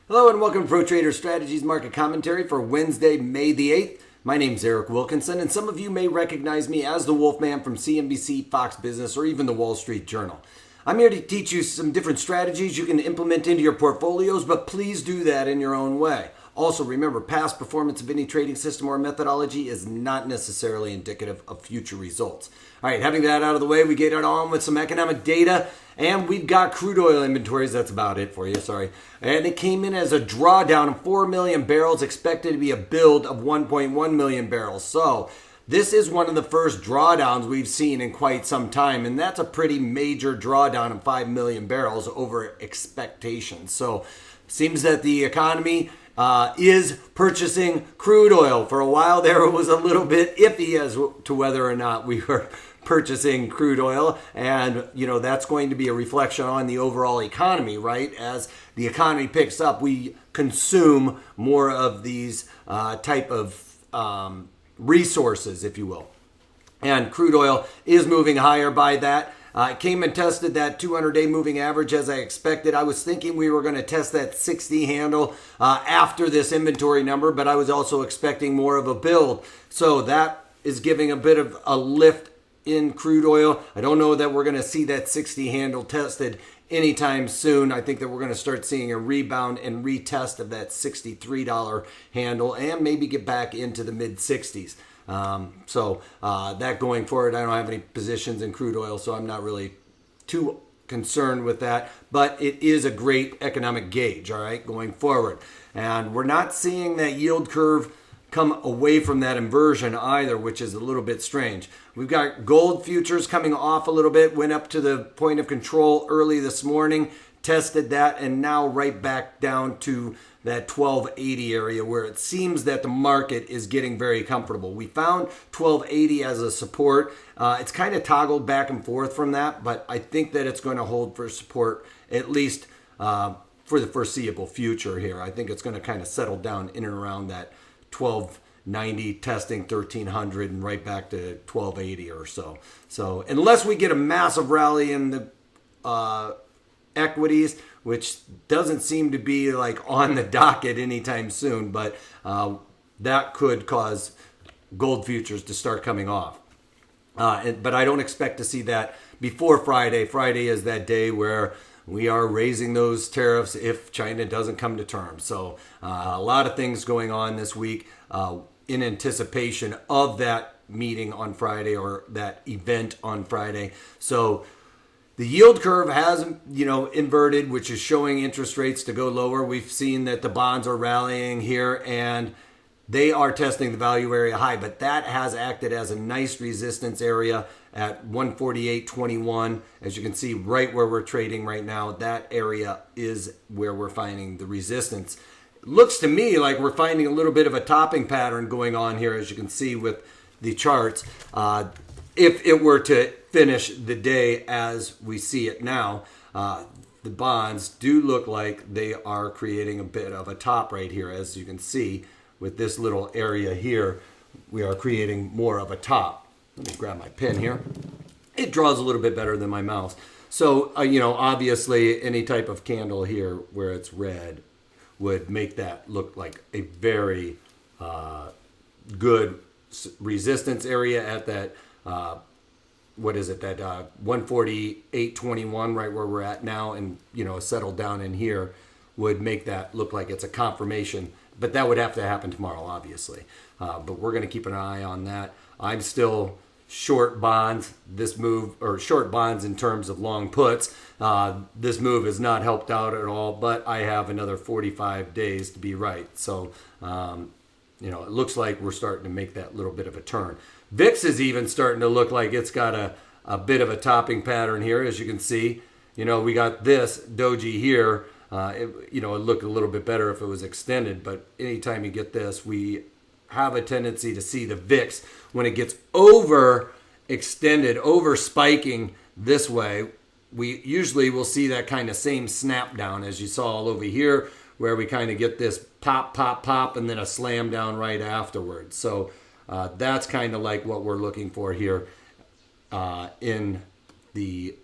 Hello and welcome to Pro Trader Strategies Market Commentary for Wednesday, May the 8th. My name's Eric Wilkinson, and some of you may recognize me as the Wolfman from CNBC, Fox Business, or even the Wall Street Journal. I'm here to teach you some different strategies you can implement into your portfolios, but please do that in your own way. Also, remember, past performance of any trading system or methodology is not necessarily indicative of future results. All right, having that out of the way, we get it on with some economic data, and we've got crude oil inventories. That's about it for you, sorry. And it came in as a drawdown of 4 million barrels, expected to be a build of 1.1 million barrels. So this is one of the first drawdowns we've seen in quite some time, and that's a pretty major drawdown of 5 million barrels over expectations. So seems that the economy is purchasing crude oil. For a while there, it was a little bit iffy as to whether or not we were purchasing crude oil, and that's going to be a reflection on the overall economy, right? As the economy picks up, we consume more of these type of resources, if you will. And crude oil is moving higher by that. It came and tested that 200-day moving average as I expected. I was thinking we were going to test that 60 handle after this inventory number, but I was also expecting more of a build. So that is giving a bit of a lift in crude oil. I don't know that we're going to see that 60 handle tested anytime soon. I think that we're going to start seeing a rebound and retest of that $63 handle and maybe get back into the mid-60s. So that going forward, I don't have any positions in crude oil, so I'm not really too concerned with that. But it is a great economic gauge, all right, going forward. And we're not seeing that yield curve come away from that inversion either, which is a little bit strange. We've got gold futures coming off a little bit, went up to the point of control early this morning, tested that, and now right back down to that 1280 area where it seems that the market is getting very comfortable. We found 1280 as a support. It's kind of toggled back and forth from that, but I think that it's going to hold for support at least for the foreseeable future here. I think it's going to kind of settle down in and around that 1290, testing 1300 and right back to 1280 or so. So unless we get a massive rally in the equities, which doesn't seem to be like on the docket anytime soon, but that could cause gold futures to start coming off. But I don't expect to see that before Friday. Friday is that day where we are raising those tariffs if China doesn't come to terms. So a lot of things going on this week in anticipation of that meeting on Friday or that event on Friday. So the yield curve has, inverted, which is showing interest rates to go lower. We've seen that the bonds are rallying here and they are testing the value area high, but that has acted as a nice resistance area at 148.21. As you can see right where we're trading right now, that area is where we're finding the resistance. It looks to me like we're finding a little bit of a topping pattern going on here, as you can see with the charts. If it were to finish the day as we see it now, the bonds do look like they are creating a bit of a top right here. As you can see with this little area here, we are creating more of a top. Let me grab my pen here. It draws a little bit better than my mouse. So, obviously any type of candle here where it's red would make that look like a very good resistance area at that, that 148.21 right where we're at now, and settle down in here would make that look like it's a confirmation, but that would have to happen tomorrow, obviously. But we're going to keep an eye on that. I'm still short bonds this move, or short bonds in terms of long puts. This move has not helped out at all, but I have another 45 days to be right. So it looks like we're starting to make that little bit of a turn. VIX is even starting to look like it's got a bit of a topping pattern here. As you can see, we got this doji here. It'd look a little bit better if it was extended, but anytime you get this, we have a tendency to see the VIX when it gets over extended, over spiking this way. We usually will see that kind of same snap down as you saw all over here, where we kind of get this pop, pop, pop, and then a slam down right afterwards. So that's kind of like what we're looking for here in the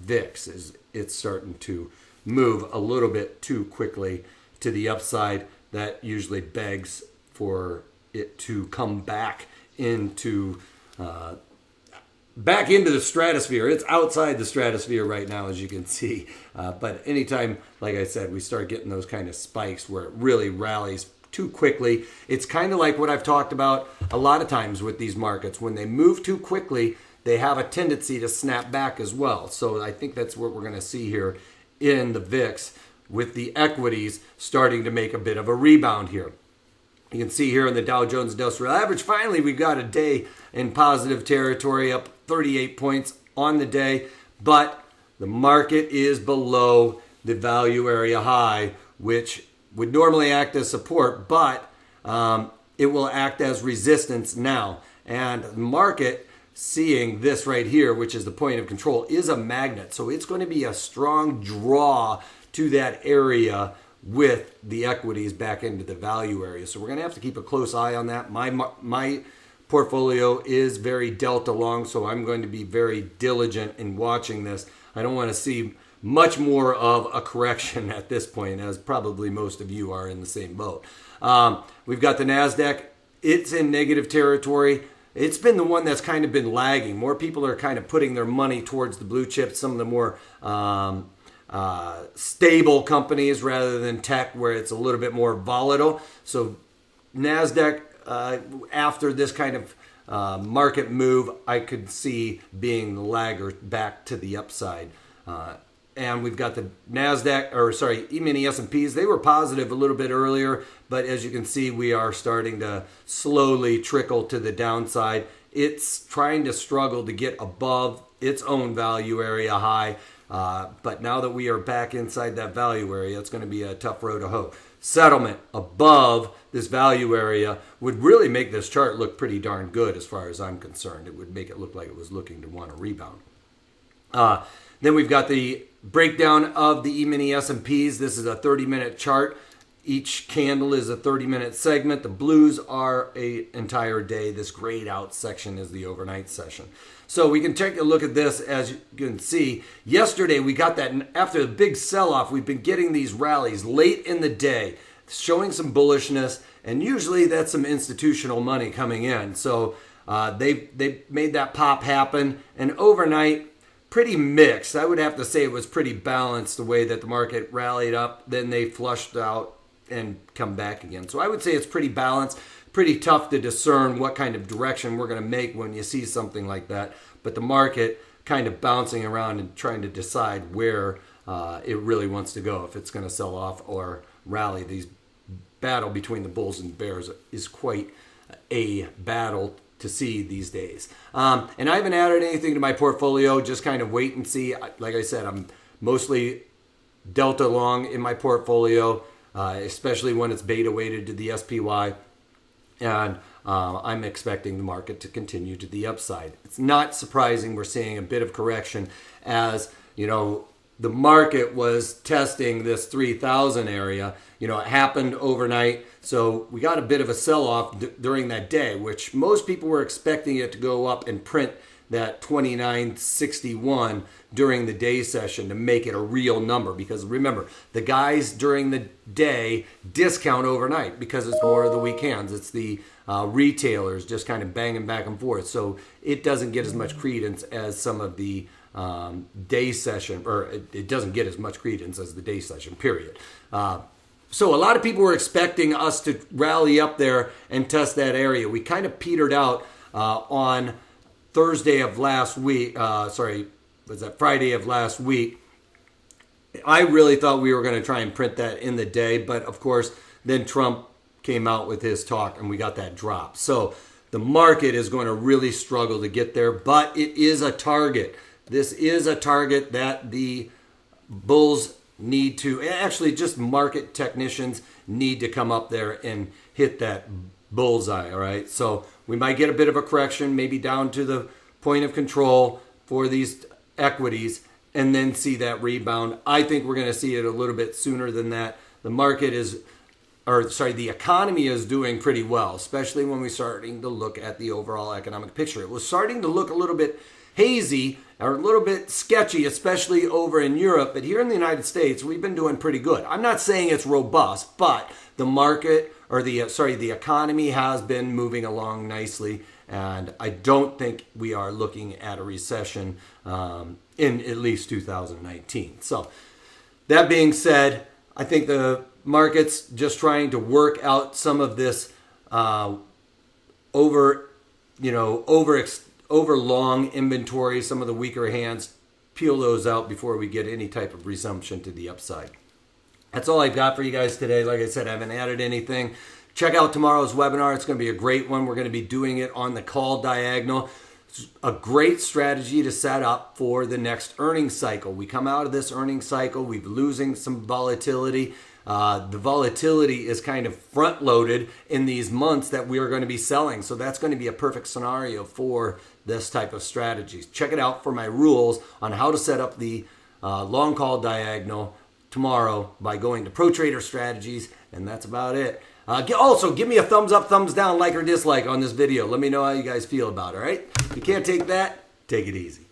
VIX. Is it's starting to move a little bit too quickly to the upside, that usually begs for it to come back into the stratosphere. It's outside the stratosphere right now, as you can see. But anytime, like I said, we start getting those kind of spikes where it really rallies too quickly, it's kind of like what I've talked about a lot of times with these markets. When they move too quickly, they have a tendency to snap back as well. So I think that's what we're going to see here in the VIX, with the equities starting to make a bit of a rebound here. You can see here in the Dow Jones Industrial Average, finally we got a day in positive territory, up 38 points on the day, but the market is below the value area high, which would normally act as support, but it will act as resistance now. And the market, seeing this right here, which is the point of control, is a magnet. So it's going to be a strong draw to that area with the equities back into the value area. So we're going to have to keep a close eye on that. My portfolio is very delta long, so I'm going to be very diligent in watching this. I don't want to see much more of a correction at this point, as probably most of you are in the same boat. We've got the NASDAQ. It's in negative territory. It's been the one that's kind of been lagging. More people are kind of putting their money towards the blue chips, some of the more stable companies rather than tech, where it's a little bit more volatile. So NASDAQ, after this kind of market move, I could see being the laggard back to the upside. And we've got the NASDAQ, or sorry, E-mini S&Ps. They were positive a little bit earlier, but as you can see, we are starting to slowly trickle to the downside. It's trying to struggle to get above its own value area high. But now that we are back inside that value area, it's going to be a tough road to hoe. Settlement above this value area would really make this chart look pretty darn good as far as I'm concerned. It would make it look like it was looking to want to rebound. Then we've got the breakdown of the E-mini S&Ps. This is a 30-minute chart. Each candle is a 30-minute segment. The blues are an entire day. This grayed out section is the overnight session. So we can take a look at this. As you can see, yesterday we got that after the big sell-off. We've been getting these rallies late in the day, showing some bullishness, and usually that's some institutional money coming in. So they made that pop happen, and overnight, pretty mixed. I would have to say it was pretty balanced the way that the market rallied up. Then they flushed out and come back again. So I would say it's pretty balanced, pretty tough to discern what kind of direction we're going to make when you see something like that. But the market kind of bouncing around and trying to decide where it really wants to go, if it's going to sell off or rally. These battle between the bulls and bears is quite a battle to see these days. And I haven't added anything to my portfolio, just kind of wait and see. Like I said, I'm mostly delta long in my portfolio, especially when it's beta weighted to the SPY. And I'm expecting the market to continue to the upside. It's not surprising we're seeing a bit of correction, as you know, the market was testing this 3,000 area. You know, it happened overnight. So we got a bit of a sell-off during that day, which most people were expecting it to go up and print that 2961 during the day session to make it a real number. Because remember, the guys during the day discount overnight because it's more of the weekends. It's the retailers just kind of banging back and forth. So it doesn't get as much credence as some of the day session, or it doesn't get as much credence as the day session, period. So a lot of people were expecting us to rally up there and test that area. We kind of petered out on Thursday of last week. Friday of last week. I really thought we were going to try and print that in the day, but of course, then Trump came out with his talk and we got that drop. So the market is going to really struggle to get there, but it is a target. This is a target that the bulls need to, actually just market technicians need to come up there and hit that bullseye, all right? So we might get a bit of a correction, maybe down to the point of control for these equities, and then see that rebound. I think we're going to see it a little bit sooner than that. The market is, the economy is doing pretty well, especially when we're starting to look at the overall economic picture. It was starting to look a little bit hazy are a little bit sketchy, especially over in Europe. But here in the United States, we've been doing pretty good. I'm not saying it's robust, but the market, or the economy has been moving along nicely. And I don't think we are looking at a recession in at least 2019. So that being said, I think the market's just trying to work out some of this over long inventory, some of the weaker hands, peel those out before we get any type of resumption to the upside. That's all I've got for you guys today. Like I said, I haven't added anything. Check out tomorrow's webinar. It's going to be a great one. We're going to be doing it on the call diagonal. It's a great strategy to set up for the next earnings cycle. We come out of this earnings cycle, we're losing some volatility. The volatility is kind of front loaded in these months that we are going to be selling. So that's going to be a perfect scenario for this type of strategies. Check it out for my rules on how to set up the long call diagonal tomorrow by going to Pro Trader Strategies, and that's about it. Also, give me a thumbs up, thumbs down, like or dislike on this video. Let me know how you guys feel about it, all right? If you can't take that, take it easy.